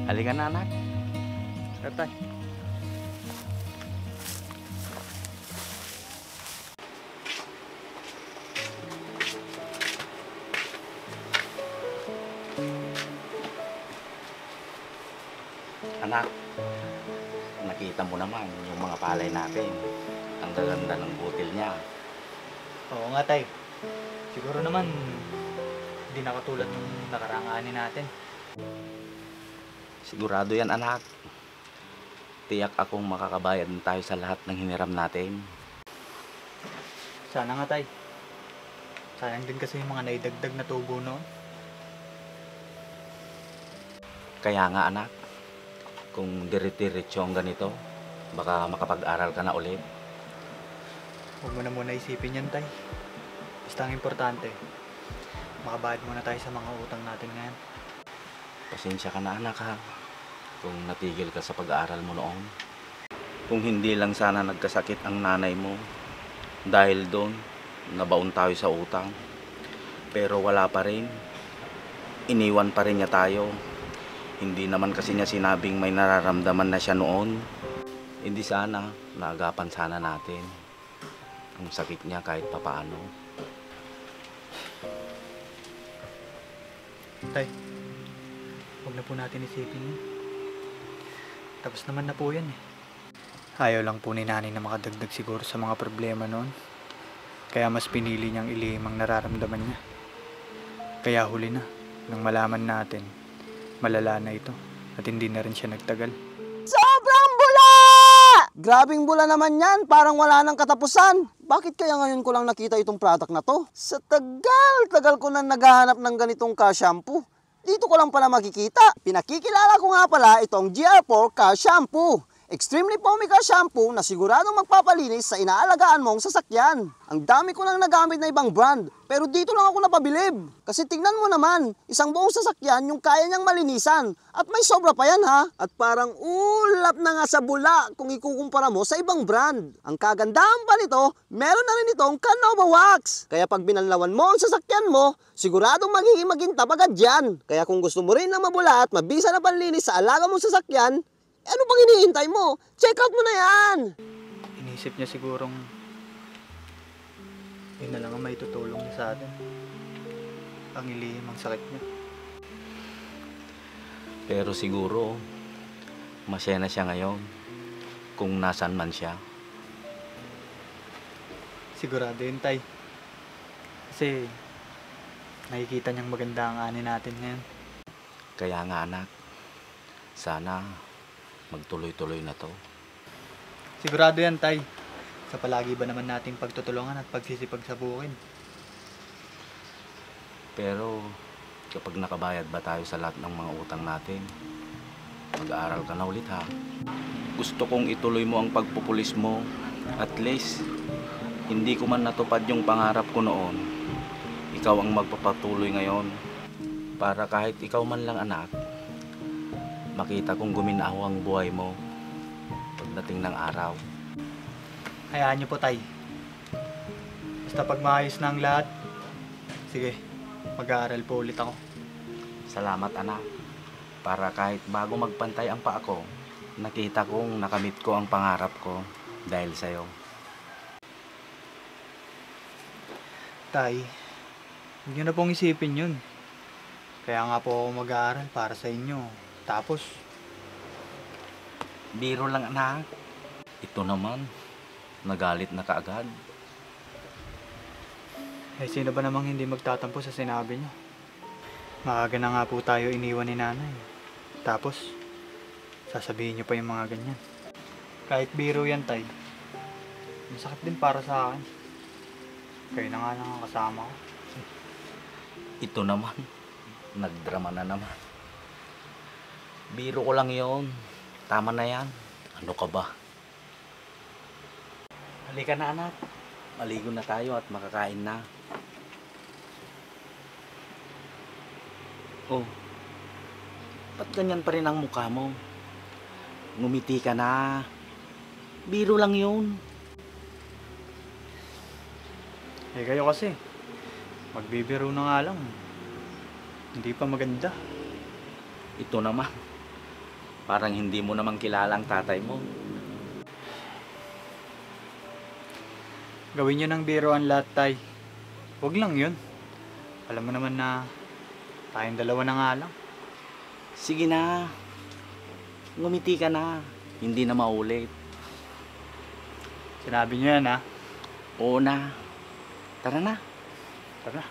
Halika na, anak. Tatay. Anak, nakita mo naman yung mga palay natin. Ang gaganda ng butil niya. Oo nga, tay. Siguro naman, hindi na katulad ng nakaraang ani natin. Sigurado yan, anak. Tiyak akong makakabayad na tayo sa lahat ng hiniram natin. Sana nga, tay. Sayang din kasi yung mga naidagdag na tubo noon. Kaya nga, anak, kung dirit-diretso ang ganito, baka makapag-aral ka na ulit. Huwag mo na muna isipin yan, tay. Basta ang importante, makabayad muna tayo sa mga utang natin ngayon. Pasensya ka na, anak, ha, kung natigil ka sa pag-aaral mo noon. Kung hindi lang sana nagkasakit ang nanay mo, dahil doon, nabaon tayo sa utang. Pero wala pa rin. Iniwan pa rin niya tayo. Hindi naman kasi niya sinabing may nararamdaman na siya noon. Hindi sana, naagapan sana natin ang sakit niya kahit papaano. Tay, huwag na po natin isipin yun. Tapos naman na po yan eh. Ayaw lang po ni nanay na makadagdag siguro sa mga problema noon. Kaya mas pinili niyang ilihim ang nararamdaman niya. Kaya huli na, nang malaman natin, malala na ito at hindi na rin siya nagtagal. Sobrang bula! Grabing bula naman yan, parang wala nang katapusan. Bakit kaya ngayon ko lang nakita itong product na to? Sa tagal ko na naghahanap ng ganitong car shampoo. Dito ko lang pala makikita. Pinakikilala ko nga pala itong GR4 Car Shampoo. Extremely foamy car shampoo na siguradong magpapalinis sa inaalagaan mong sasakyan. Ang dami ko nang nagamit na ibang brand, pero dito lang ako napabilib. Kasi tingnan mo naman, isang buong sasakyan yung kaya niyang malinisan. At may sobra pa yan ha. At parang ulap na nga sa bula kung ikukumpara mo sa ibang brand. Ang kagandahan pa nito, meron na rin itong Canova Wax. Kaya pag binanlawan mo ang sasakyan mo, siguradong magiging magintab agad yan. Kaya kung gusto mo rin na mabula at mabisa na panlinis sa alaga mong sasakyan, ano bang hinihintay mo? Check out mo na yan! Inisip niya sigurong yun na lang ang may tutulong niya sa atin. Ang ilihim ang sakit niya. Pero siguro, masaya na siya ngayon kung nasan man siya. Sigurado yun, tay. Kasi nakikita niyang maganda ang ani natin ngayon. Kaya nga, anak, sana magtuloy-tuloy na to. Sigurado yan, tay. Sa palagi ba naman nating pagtutulungan at pagsisipagsabukin? Pero kapag nakabayad ba tayo sa lahat ng mga utang natin, mag-aaral ka na ulit ha. Gusto kong ituloy mo ang pagpupulis mo. At least, hindi ko man natupad yung pangarap ko noon. Ikaw ang magpapatuloy ngayon. Para kahit ikaw man lang anak, makita kong guminaw ang buhay mo pagdating ng araw. Hayaan niyo po, tay. Basta pag maayos na ang lahat, sige, mag-aaral po ulit ako. Salamat anak. Para kahit bago magpantay ang paa ko, nakita kong nakamit ko ang pangarap ko dahil sa'yo. Tay, huwag niyo na pong isipin yun. Kaya nga po ako mag-aaral para sa inyo. Tapos, Biro lang anak. Ito naman, nagalit na kaagad. sino ba namang hindi magtatampo sa sinabi niyo? Maaga na nga po tayo iniwan ni nanay. Tapos, sasabihin niyo pa yung mga ganyan. Kahit biro yan, tay. Masakit din para sa akin. Kayo na nga lang ang kasama ko. Ito naman, nagdrama na naman. Biro ko lang yon. Tama na yan. Ano ka ba? Halika na anak. Maligo na tayo at makakain na. Oh, Ba't ganyan pa rin ang mukha mo? Ngumiti ka na. Biro lang yun. Eh kayo kasi, magbibiro na nga lang. Hindi pa maganda. Ito naman. Parang hindi mo naman kilala ang tatay mo. Gawin nyo ng biro ang lahat, Tay. Huwag lang yun. Alam mo naman na tayong dalawa na nga lang. Sige na. Ngumiti ka na. Hindi na maulit. Sinabi nyo yan, ha? Oo na. Tara na. Tara.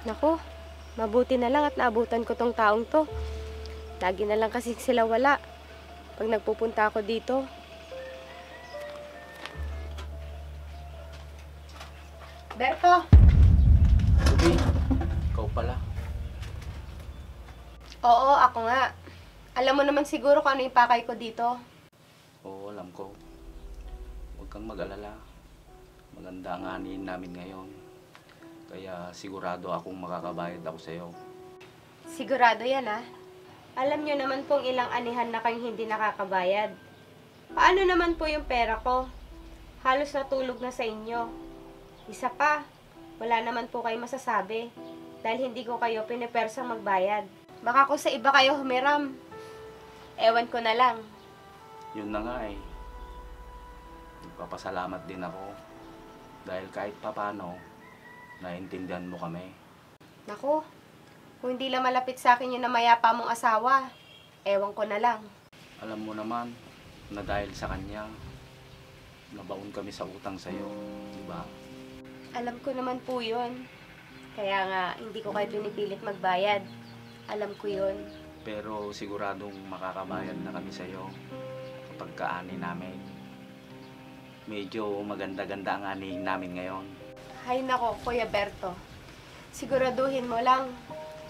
Naku, mabuti na lang at naabutan ko tong taong to. Lagi na lang kasi sila wala pag nagpupunta ako dito. Berto! Ruby, ikaw pala. Oo, ako nga. Alam mo naman siguro kung ano yung pakay ko dito. Oo, alam ko. Huwag kang mag-alala. Maganda ang anin namin ngayon. Kaya sigurado akong makakabayad ako sa'yo. Sigurado yan, ha? Alam nyo naman pong ilang anihan na kayong hindi nakakabayad. Paano naman po yung pera ko? Halos natulog na sa inyo. Isa pa, wala naman po kayo masasabi dahil hindi ko kayo pinipersang magbayad. Baka kung sa iba kayo humiram, ewan ko na lang. Yun na nga eh. Nagpapasalamat din ako. Dahil kahit papano, naiintindihan mo kami. Naku, kung hindi lang malapit sa akin yung namayapa mong asawa, ewan ko na lang. Alam mo naman na dahil sa kanya, nabaon kami sa utang sa'yo. Diba? Alam ko naman po yun. Kaya nga, hindi ko kayo pinipilit magbayad. Alam ko yun. Pero siguradong makakabayad na kami sa'yo kapag kaani namin. Medyo maganda-ganda ang ani namin ngayon. Hay nako, Kuya Berto. Siguraduhin mo lang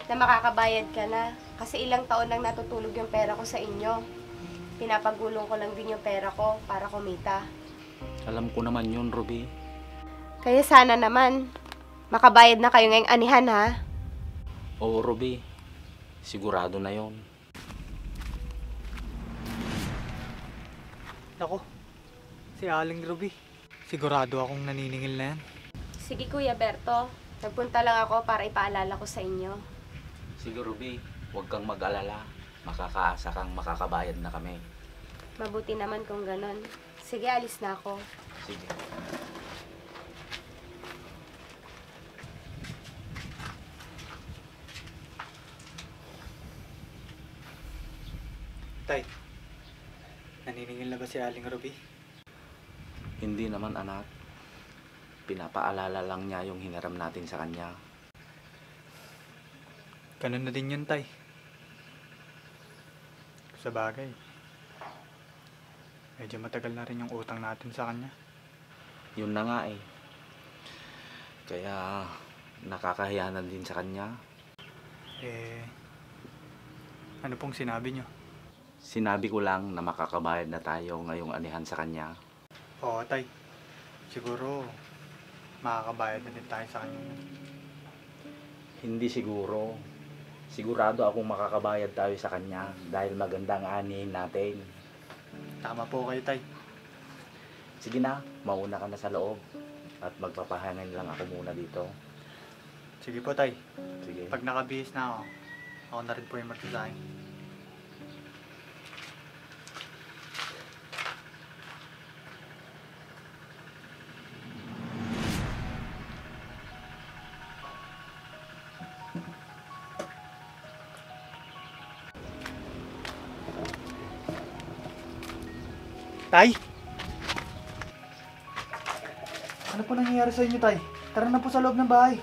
na makakabayad ka na. Kasi ilang taon nang natutulog yung pera ko sa inyo. Pinapagulong ko lang din yung pera ko para kumita. Alam ko naman yun, Ruby. Kaya sana naman, makabayad na kayo ngayong anihan, ha? Oo, Ruby. Sigurado na yon. Ako, si Aling Ruby. Sigurado akong naniningil na yan. Sige, Kuya Berto. Nagpunta lang ako para ipaalala ko sa inyo. Sige, Ruby. Huwag kang mag-alala. Makakaasa kang makakabayad na kami. Mabuti naman kung ganon. Sige, alis na ako. Sige. Tay, naniningil na ba si Aling Ruby? Hindi naman, anak. Pinapaalala lang niya yung hinaram natin sa kanya. Ganun na din yun, Tay. Sa bagay, medyo matagal na rin yung utang natin sa kanya. Yun na nga eh. Kaya nakakahiya na din sa kanya. Eh, ano pong sinabi nyo? Sinabi ko lang na makakabayad na tayo ngayong anihan sa kanya. Oo, Tay. Siguro, makakabayad na din tayo sa kanya. Hindi siguro. Sigurado akong makakabayad tayo sa kanya dahil magandang anihin natin. Tama po kayo, Tay. Sige na, mauna ka na sa loob. At magpapahangin lang ako muna dito. Sige po, Tay. Sige. Pag nakabihis na ako, ako na rin po yung magsasahin. Tay! Ano po nangyayari sa inyo, Tay? Tara na po sa loob ng bahay.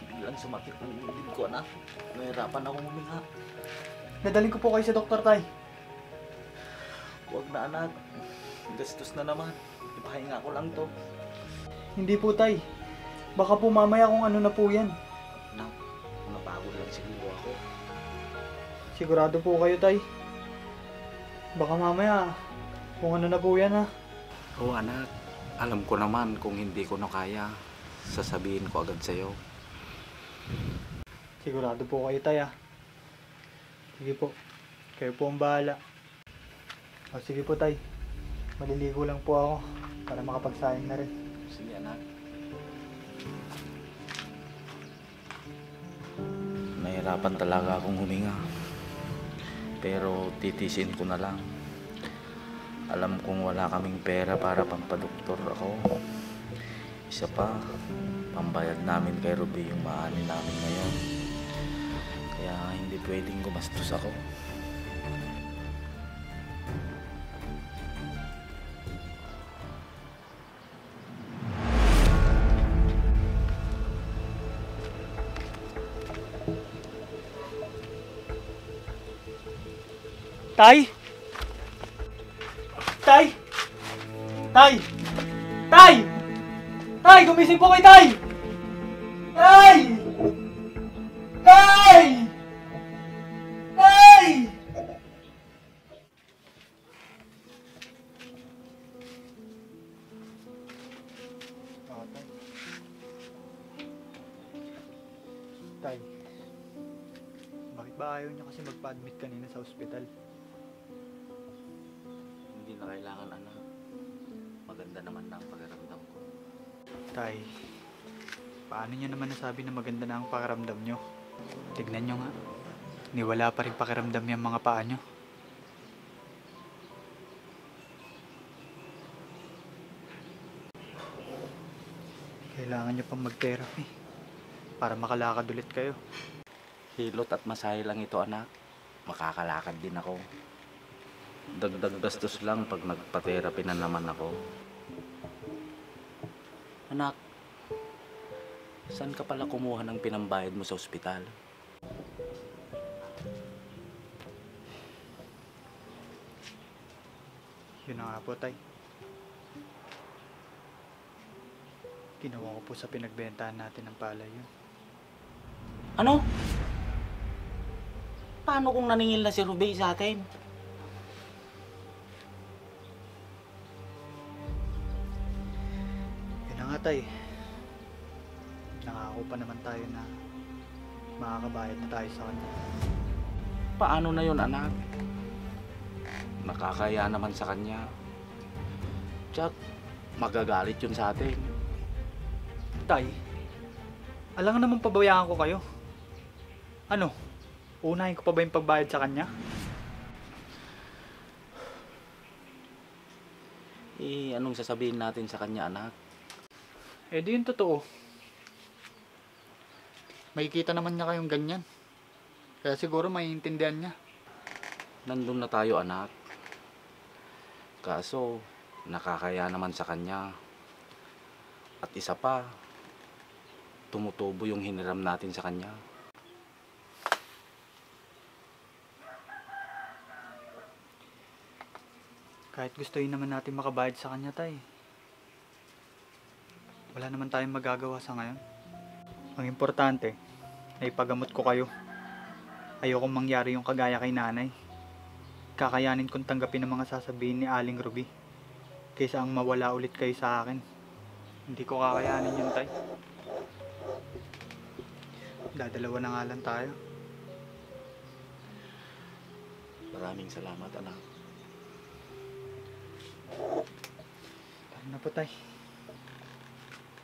Biglang sumakit ang dibdib ko, anak. Nahirapan ako huminga. Dadaling ko po kayo sa doktor, Tay. Huwag na, anak. Gastos na naman. Ipahinga ko lang to. Hindi po, Tay. Baka po mamaya kung ano na po yan. Anak, napagod lang siguro ako. Sigurado po kayo, Tay. Baka mamaya, kung ano na po yan ha. Oo anak, alam ko naman kung hindi ko na kaya, sasabihin ko agad sa'yo. Sigurado po kayo tay ha. Sige po, kayo po ang bahala. O sige po tay, maliligo lang po ako para makapagsayang na rin. Sige anak. Nahirapan talaga akong huminga. Pero titisin ko na lang. Alam kong wala kaming pera para pampadoktor ako. Isa pa, pambayad namin kay Ruby yung maani namin ngayon. Kaya hindi pwedeng gumastos ako. Tay! Tay! Tay! Tay! Tay! Gumising po kayo, Tay! Tay! Tay! Tay! Tay, bakit ba ayaw niyo kasi magpa-admit kanina sa ospital? Hindi na kailangan anak. Maganda naman na ang pakiramdam ko. Tay, paano niyo naman nasabi na maganda na ang pakiramdam niyo? Tignan niyo nga, niwala pa rin pakiramdam yung mga paa niyo. Kailangan niyo pang mag-therapy para makalakad ulit kayo. Hilot at masahe lang ito anak. Makakalakad din ako. Dagdag gastos lang pag nagpa-therapy na naman ako. Anak, saan ka pala kumuha ng pinambayad mo sa ospital? Yun na nga po, Tay. Ginawa ko po sa pinagbentahan natin ng palay yun. Ano? Paano kung naningil na si Ruby sa atin? Yun na nga, Tay. Nangako pa naman tayo na makakabayad na tayo sa kanya. Paano na yun anak? Nakakaya naman sa kanya. Tsak, magagalit yun sa atin. Tay, alam nga naman pabayaan ko kayo. Ano? Unahin ko pa ba yung pagbayad sa kanya? Anong sasabihin natin sa kanya anak? Eh di yun totoo. Makikita naman niya kayong ganyan. Kaya siguro maiintindihan niya. Nandun na tayo anak. Kaso, nakakaya naman sa kanya. At isa pa, tumutubo yung hiniram natin sa kanya. Kahit gusto yun naman natin makabayad sa kanya, Tay. Wala naman tayong magagawa sa ngayon. Ang importante, naipagamot ko kayo. Ayokong mangyari yung kagaya kay nanay. Kakayanin kong tanggapin ang mga sasabihin ni Aling Ruby kaysa ang mawala ulit kayo sa akin. Hindi ko kakayanin yun, Tay. Dadalawa na nga lang tayo. Maraming salamat anak. Tara na po, Tay.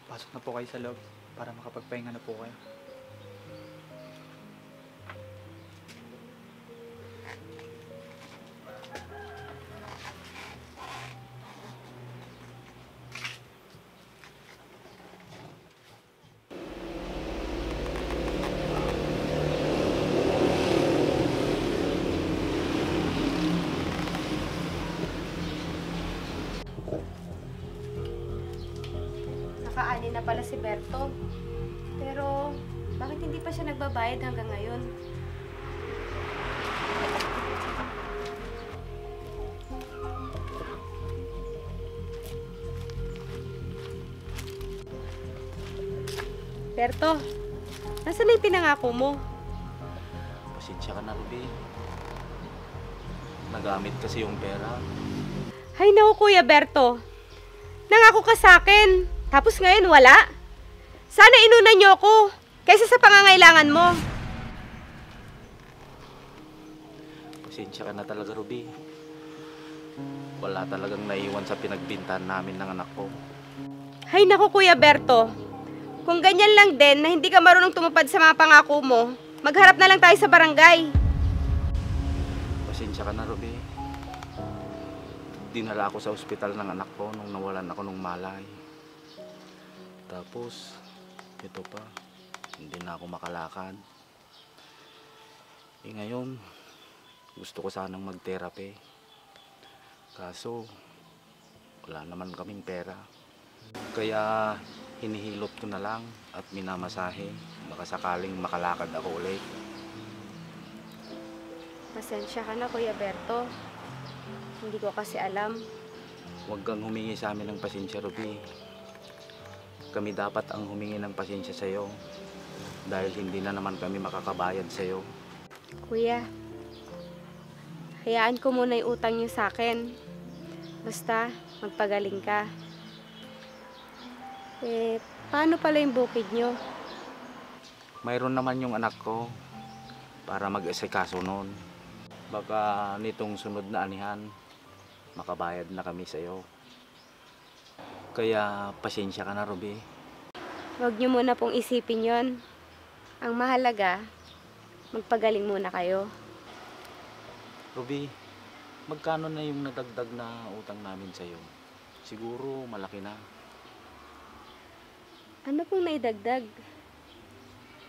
Pasok na po kayo sa loob para makapagpahinga na po kayo. Nakaani na pala si Berto. Pero, bakit hindi pa siya nagbabayad hanggang ngayon? Berto, nasaan na yung pinangako mo? Pasensya ka na Ruby. nagamit kasi yung pera. Hay naku, Kuya Berto. Nangako ka sa akin. Tapos ngayon wala. Sana inunan niyo ako kaysa sa pangangailangan mo. Pasensya ka na talaga, Ruby. Wala talagang naiwan sa pinagbintahan namin ng anak ko. Hay naku, Kuya Berto. Kung ganyan lang din na hindi ka marunong tumupad sa mga pangako mo, magharap na lang tayo sa barangay. Pasensya ka na, Ruby. Dinala ako sa ospital ng anak ko nung nawalan ako ng malay. Tapos, ito pa, hindi na ako makalakad. Ngayon, gusto ko sanang mag-therapy. Kaso, wala naman kaming pera. Kaya, hinihilot ko na lang at minamasahe. Baka sakaling makalakad ako ulit. Pasensya ka na, Kuya Berto. Hindi ko kasi alam. Huwag kang humingi sa amin ng pasensya, Ruby. Kami dapat ang humingi ng pasensya sa'yo. Dahil hindi na naman kami makakabayad sa'yo. Kuya, hayaan ko muna yung utang niyo sa akin. Basta, magpagaling ka. Paano pala yung bukid niyo? Mayroon naman yung anak ko para mag-asikaso nun. Baka nitong sunod na anihan, makabayad na kami sa'yo. Kaya pasensya ka na, Ruby. Huwag niyo muna pong isipin yon. Ang mahalaga, magpagaling muna kayo. Ruby, magkano na yung nadagdag na utang namin sa'yo? Siguro malaki na. Ano pong naidagdag?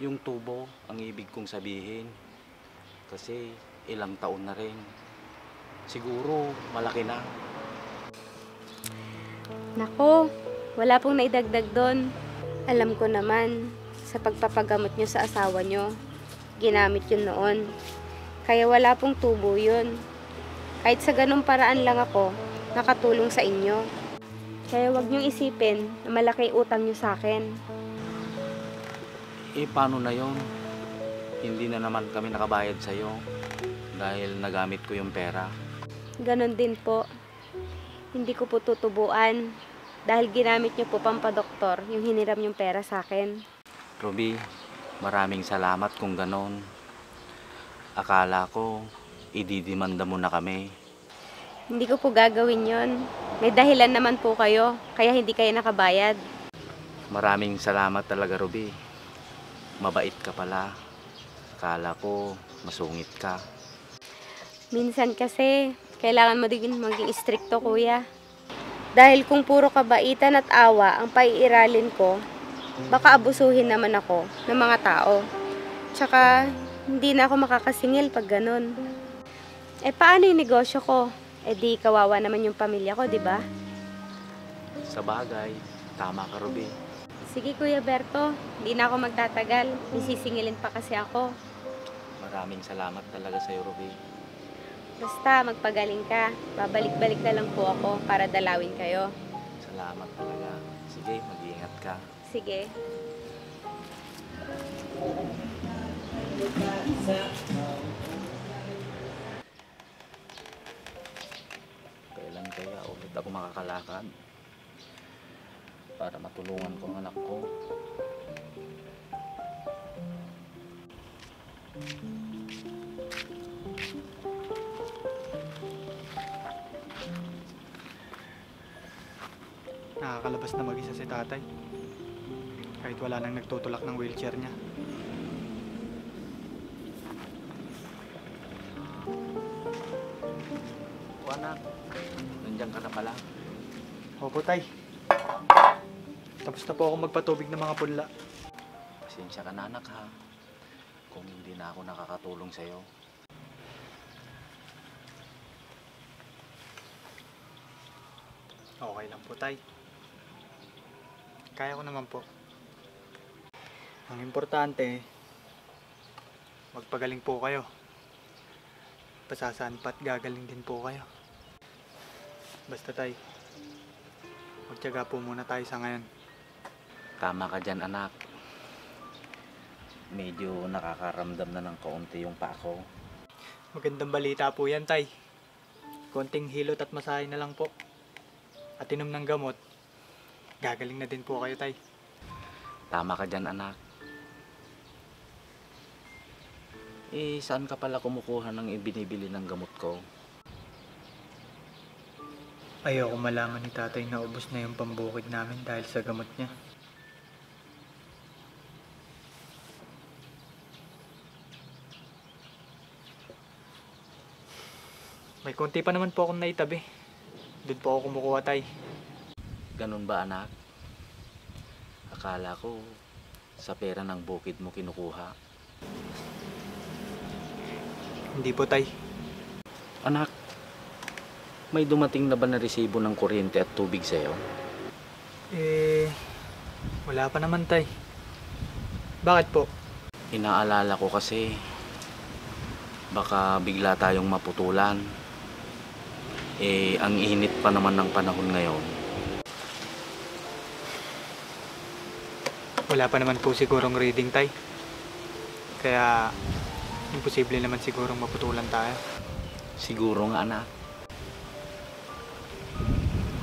Yung tubo, ang ibig kong sabihin. Kasi ilang taon na rin. Siguro malaki na. Nako, wala pong naidagdag doon. Alam ko naman, sa pagpapagamot nyo sa asawa nyo, ginamit yun noon. Kaya wala pong tubo yun. Kahit sa ganung paraan lang ako, nakatulong sa inyo. Kaya wag nyong isipin na malaki utang nyo sa akin. Paano na yon? Hindi na naman kami nakabayad sa'yo dahil nagamit ko yung pera. Ganon din po. Hindi ko po tutubuan dahil ginamit nyo po pampadoktor yung hiniram yung pera sa akin. Ruby, maraming salamat kung ganon. Akala ko, ididimanda mo na kami. Hindi ko po gagawin yon. May dahilan naman po kayo, kaya hindi kayo nakabayad. Maraming salamat talaga, Ruby. Mabait ka pala. Akala ko, masungit ka. Minsan kasi, kailangan mo din maging istrikto, kuya. Dahil kung puro kabaitan at awa ang paiiralin ko, baka abusuhin naman ako ng mga tao. Tsaka, hindi na ako makakasingil pag ganun. Paano yung negosyo ko? Di kawawa naman yung pamilya ko, di ba? Sa bagay, tama ka, Ruby. Sige, Kuya Berto. Hindi na ako magtatagal. Isisingilin pa kasi ako. Maraming salamat talaga sa'yo, Ruby. Basta, magpagaling ka. Babalik-balik na lang po ako para dalawin kayo. Salamat talaga. Sige, mag-iingat ka. Sige. Kailan kaya ulit ako makakalakad para matulungan ko ang anak ko? Nakakalabas na mag-isa si tatay. Kahit wala nang nagtutulak ng wheelchair niya. O anak, nandiyan ka na pala. Opo, tay. Tapos na po ako magpatubig ng mga punla. Pasensya ka na, anak, ha, kung hindi na ako nakakatulong sa'yo. Okay lang po, tay. Kaya ko naman po. Ang importante, magpagaling po kayo. Pasasan pa't gagaling din po kayo. Basta, tay, magtiyaga po muna tayo sa ngayon. Tama ka dyan, anak. Medyo nakakaramdam na ng kaunti yung paa ko. Magandang balita po yan, tay. konting hilot at masahe na lang po. At inom ng gamot, gagaling na din po kayo, tay. Tama ka dyan, anak. Saan ka pala kumukuha ng ibinibili ng gamot ko? Ayoko malaman ni tatay na ubos na yung pambukid namin dahil sa gamot niya. May konti pa naman po akong naitabi. Doon po ako kumukuha, tay. Ganun ba, anak? Akala ko sa pera ng bukid mo kinukuha. Hindi po, tay. Anak, may dumating na ba na resibo ng kuryente at tubig sa'yo? Wala pa naman, tay. Bakit po? Inaalala ko kasi baka bigla tayong maputulan. Ang init pa naman ng panahon ngayon. Wala pa naman po sigurong reading, tay. Kaya, imposible naman sigurong maputulan tayo. Siguro nga, anak.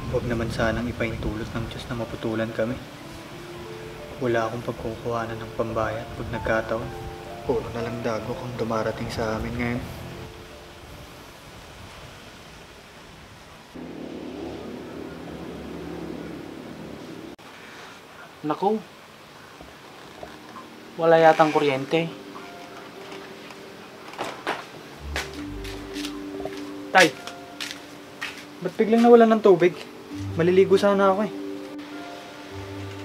Huwag naman sanang ipaintulot ng Diyos na maputulan kami. Wala akong pagkukuhanan ng pambayad pag nagkataon. Puro na lang dago kung dumarating sa amin ngayon. Naku, wala yatang kuryente. Tay! Ba't biglang nawalan ng tubig? Maliligo sana ako eh.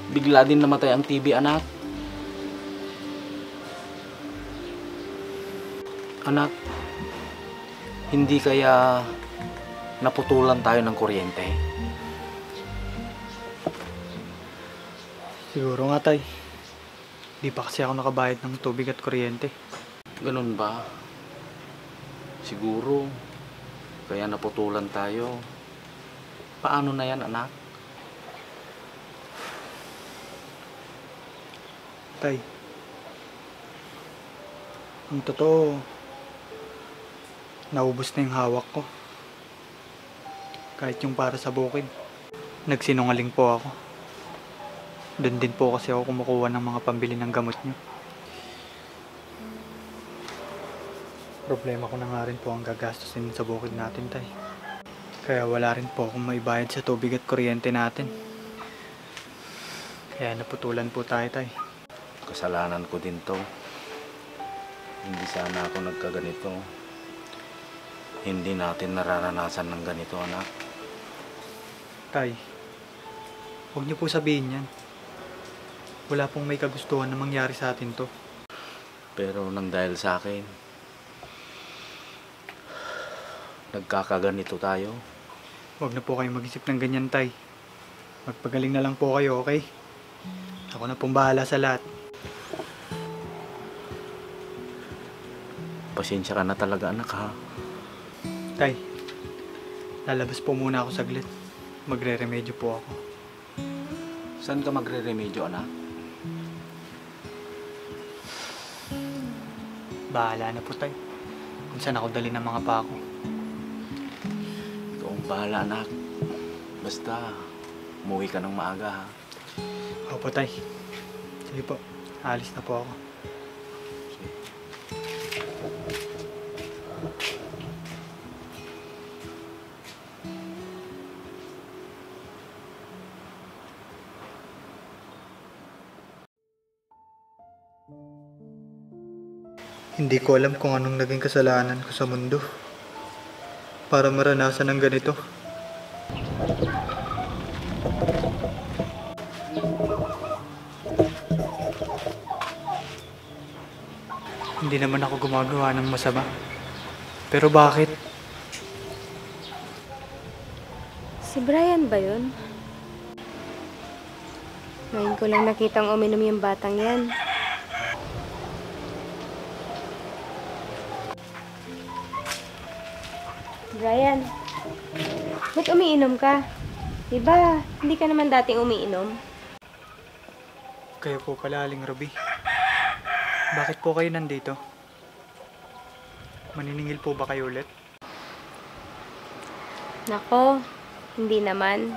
Bigla din namatay ang TV, anak. Anak, hindi kaya naputulan tayo ng kuryente? Siguro nga, tay. Di pa kasi ako nakabayad ng tubig at kuryente. Ganun ba? Siguro, kaya naputulan tayo. Paano na yan, anak? Tay, ang totoo, naubos na yung hawak ko. Kahit yung para sa bukid. Nagsinungaling po ako. Doon din po kasi ako kumukuha ng mga pambili ng gamot niyo. Problema ko na nga rin po ang gagastusin sa bukid natin, tay. Kaya wala rin po akong maibayad sa tubig at kuryente natin. Kaya naputulan po tayo, tay. Kasalanan ko din to. Hindi sana ako nagkaganito. Hindi natin nararanasan ng ganito, anak. Tay, huwag niyo po sabihin yan. Wala pong may kagustuhan na mangyari sa atin to. Pero nang dahil sa akin, nagkakaganito tayo. Huwag na po kayong mag-isip ng ganyan, tay. Magpagaling na lang po kayo, okay? Ako na pong bahala sa lahat. Pasensya ka na talaga, anak, ha? Tay, lalabas po muna ako saglit. Magre-remedyo po ako. Saan ka magre-remedyo, anak? Bahala na po, tay. Kung saan ako dali ng mga pako. Ikaw ang bahala, anak. Basta, umuwi ka ng maaga, ha? Opo, tay. Sige po, alis na po ako. Hindi ko alam kung anong naging kasalanan ko sa mundo para maranasan ng ganito. Hindi naman ako gumagawa ng masama. Pero bakit? Si Brian ba yun? Ngayon ko lang nakitang uminom yung batang yan. Brian, ba't umiinom ka? Diba, hindi ka naman dating umiinom? Kayo po pala, Aling Ruby. Bakit po kayo nandito? Maniningil po ba kayo ulit? Nako, hindi naman.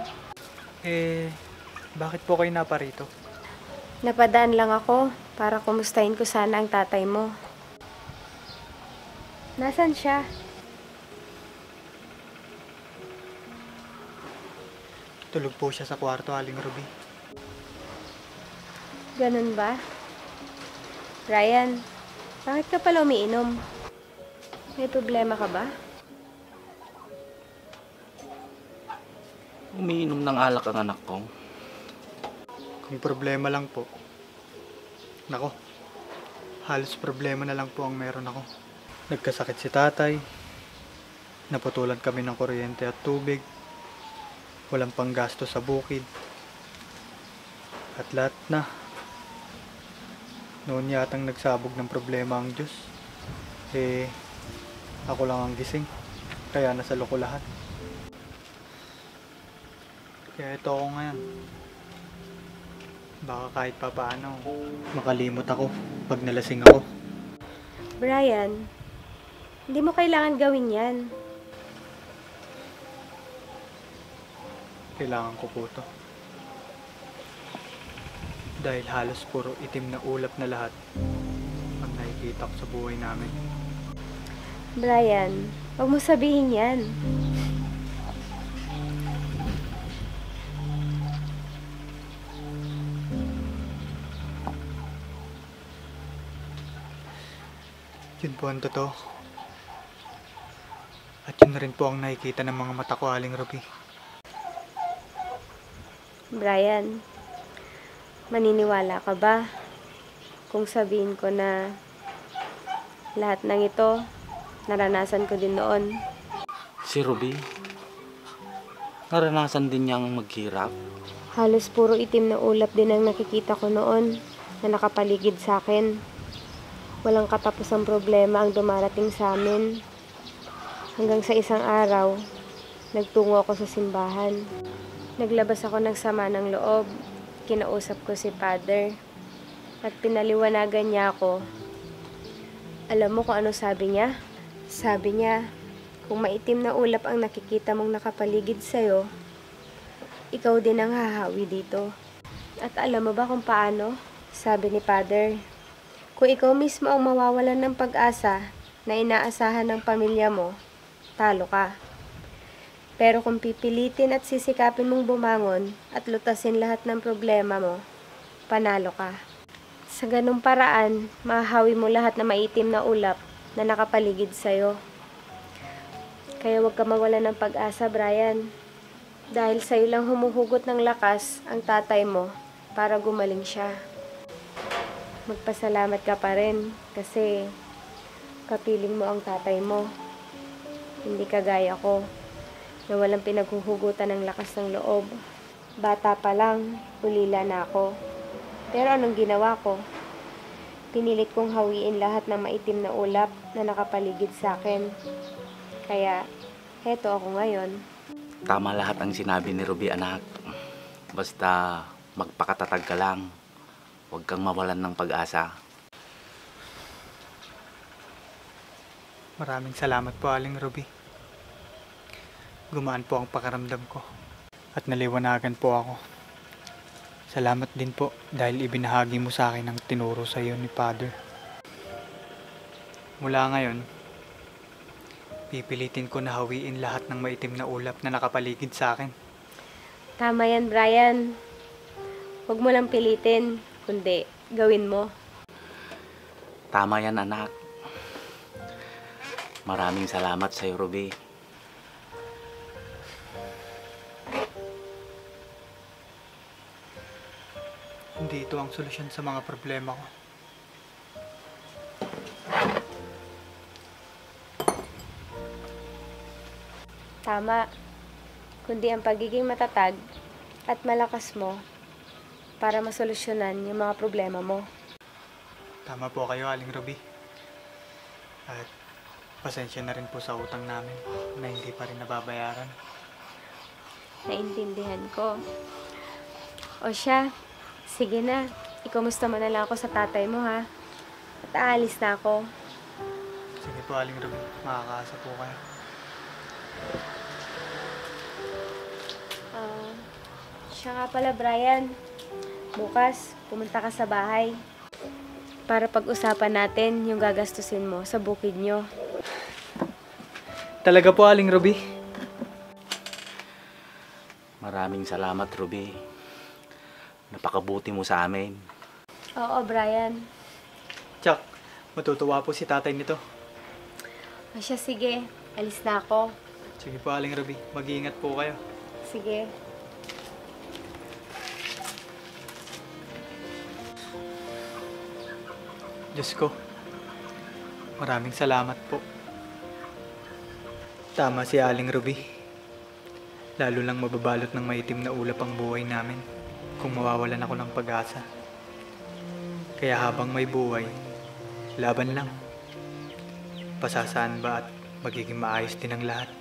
Bakit po kayo naparito? Napadaan lang ako para kumustahin ko sana ang tatay mo. Nasaan siya? Tulog po siya sa kwarto, Aling Ruby. Ganun ba? Ryan, bakit ka pala umiinom? May problema ka ba? Umiinom ng alak ang anak ko. Kung problema lang po. Nako, halos problema na lang po ang meron ako. Nagkasakit si tatay. Naputulan kami ng kuryente at tubig. Walang panggasto sa bukid. At lahat na. Noon yatang nagsabog ng problema ang Diyos. Ako lang ang gising. Kaya nasa loko lahat. Kaya ito ako ngayon. Baka kahit papaano, makalimot ako pag nalasing ako. Brian, hindi mo kailangan gawin yan. Kailangan ko po to. Dahil halos puro itim na ulap na lahat ang nakikita ko sa buhay namin. Brian, huwag mo sabihin yan. Yun po ang totoo. At yun rin po ang nakikita ng mga mata ko, Aling Ruby. Brian, maniniwala ka ba kung sabihin ko na lahat ng ito naranasan ko din noon? Si Ruby, naranasan din niyang maghirap. Halos puro itim na ulap din ang nakikita ko noon na nakapaligid sa akin. Walang katapusang problema ang dumarating sa amin. Hanggang sa isang araw, nagtungo ako sa simbahan. Naglabas ako ng sama ng loob. Kinausap ko si Father. At pinaliwanagan niya ako. Alam mo kung ano sabi niya? Sabi niya, kung maitim na ulap ang nakikita mong nakapaligid sa'yo, ikaw din ang hahawi dito. At alam mo ba kung paano? Sabi ni Father, kung ikaw mismo ang mawawalan ng pag-asa na inaasahan ng pamilya mo, talo ka. Pero kung pipilitin at sisikapin mong bumangon at lutasin lahat ng problema mo, panalo ka. Sa ganung paraan, mahahawi mo lahat na maitim na ulap na nakapaligid sa'yo. Kaya huwag ka mawalan ng pag-asa, Brian. Dahil sa'yo lang humuhugot ng lakas ang tatay mo para gumaling siya. Magpasalamat ka pa rin kasi kapiling mo ang tatay mo. Hindi kagaya ko na walang pinaghuhugutan ng lakas ng loob. Bata pa lang, ulila na ako. Pero anong ginawa ko? Pinilit kong hawiin lahat ng maitim na ulap na nakapaligid sa akin. Kaya, heto ako ngayon. Tama lahat ang sinabi ni Ruby, anak. Basta magpakatatag ka lang. Huwag kang mawalan ng pag-asa. Maraming salamat po, Aling Ruby. Gumaan po ang pakaramdam ko. At naliwanagan po ako. Salamat din po dahil ibinahagi mo sa akin ang tinuro sa iyo ni Father. Mula ngayon, pipilitin ko na hawiin lahat ng maitim na ulap na nakapaligid sa akin. Tama yan, Brian. Huwag mo lang pilitin, kundi gawin mo. Tama yan, anak. Maraming salamat sa iyo, Ruby. Hindi ito ang solusyon sa mga problema ko. Tama. Kundi ang pagiging matatag at malakas mo para masolusyonan yung mga problema mo. Tama po kayo, Aling Ruby. At pasensya na rin po sa utang namin na hindi pa rin nababayaran. Naintindihan ko. O siya, sige na. Ikumusta mo na lang ako sa tatay mo, ha? At aalis na ako. Sige po, Aling Ruby. Makakaasa po kayo. Siya nga pala, Brian. Bukas, pumunta ka sa bahay. Para pag-usapan natin yung gagastusin mo sa bukid nyo. Talaga po, Aling Ruby. Maraming salamat, Ruby. Napakabuti mo sa amin. Oo, Brian. Tsak, matutuwa po si tatay nito. O siya, sige. Alis na ako. Sige po, Aling Ruby. Mag-iingat po kayo. Sige. Diyos ko, maraming salamat po. Tama si Aling Ruby. Lalo lang mababalot ng maitim na ulap ang buhay namin kung mawawalan ako ng pag-asa. Kaya habang may buhay, laban lang. Pasasaan ba at magiging maayos din ang lahat.